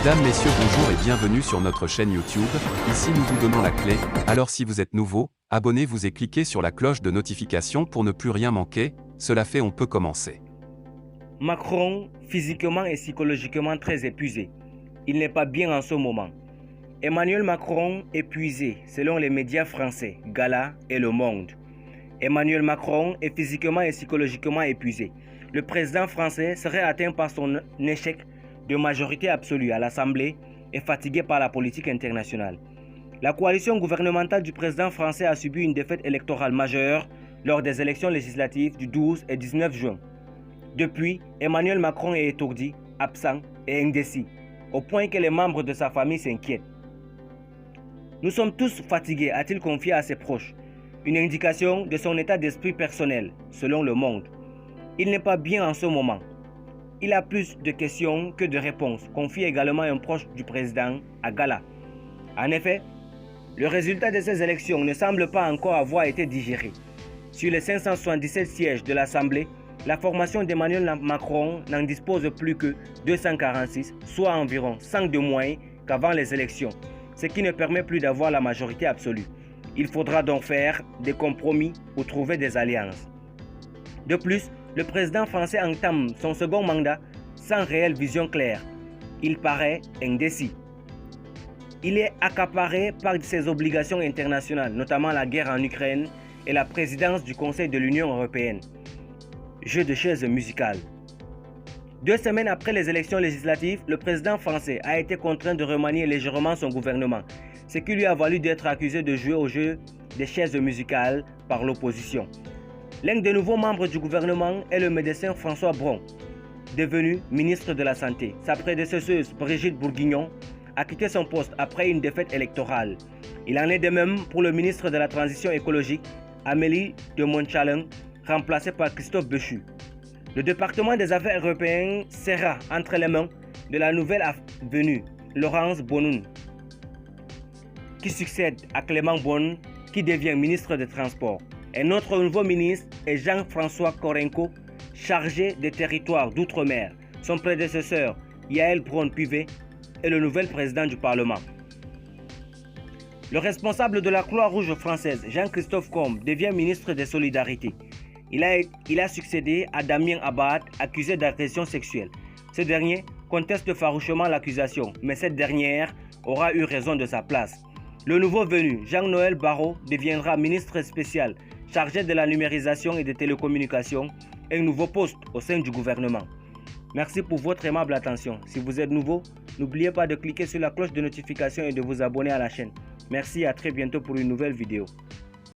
Mesdames, Messieurs, bonjour et bienvenue sur notre chaîne YouTube. Ici nous vous donnons la clé, alors si vous êtes nouveau, abonnez-vous et cliquez sur la cloche de notification pour ne plus rien manquer. Cela fait, on peut commencer. Macron, physiquement et psychologiquement très épuisé. Il n'est pas bien en ce moment. Emmanuel Macron épuisé, selon les médias français, Gala et Le Monde. Emmanuel Macron est physiquement et psychologiquement épuisé. Le président français serait atteint par son échec de majorité absolue à l'Assemblée et fatigué par la politique internationale. La coalition gouvernementale du président français a subi une défaite électorale majeure lors des élections législatives du 12 et 19 juin. Depuis, Emmanuel Macron est étourdi, absent et indécis, au point que les membres de sa famille s'inquiètent. Nous sommes tous fatigués, a-t-il confié à ses proches. Une indication de son état d'esprit personnel, selon Le Monde. Il n'est pas bien en ce moment. Il a plus de questions que de réponses, confie également un proche du président à Gala. En effet, le résultat de ces élections ne semble pas encore avoir été digéré. Sur les 577 sièges de l'Assemblée, la formation d'Emmanuel Macron n'en dispose plus que 246, soit environ 100 de moins qu'avant les élections, ce qui ne permet plus d'avoir la majorité absolue. Il faudra donc faire des compromis ou trouver des alliances. De plus, le président français entame son second mandat sans réelle vision claire. Il paraît indécis. Il est accaparé par ses obligations internationales, notamment la guerre en Ukraine et la présidence du Conseil de l'Union européenne. Jeu de chaises musicales. 2 semaines après les élections législatives, le président français a été contraint de remanier légèrement son gouvernement, ce qui lui a valu d'être accusé de jouer au jeu des chaises musicales par l'opposition. L'un des nouveaux membres du gouvernement est le médecin François Braun, devenu ministre de la Santé. Sa prédécesseuse, Brigitte Bourguignon, a quitté son poste après une défaite électorale. Il en est de même pour le ministre de la Transition écologique, Amélie de Montchalin, remplacée par Christophe Béchu. Le département des affaires européennes sera entre les mains de la nouvelle venue, Laurence Bonon, qui succède à Clément Beaune, qui devient ministre des Transports. Et notre nouveau ministre est Jean-François Korenko, chargé des territoires d'outre-mer. Son prédécesseur, Yael Braun-Pivet, est le nouvel président du Parlement. Le responsable de la Croix-Rouge française, Jean-Christophe Combe, devient ministre des Solidarités. Il a succédé à Damien Abad, accusé d'agression sexuelle. Ce dernier conteste farouchement l'accusation, mais cette dernière aura eu raison de sa place. Le nouveau venu, Jean-Noël Barrot, deviendra ministre spécial chargé de la numérisation et des télécommunications, un nouveau poste au sein du gouvernement. Merci pour votre aimable attention. Si vous êtes nouveau, n'oubliez pas de cliquer sur la cloche de notification et de vous abonner à la chaîne. Merci et à très bientôt pour une nouvelle vidéo.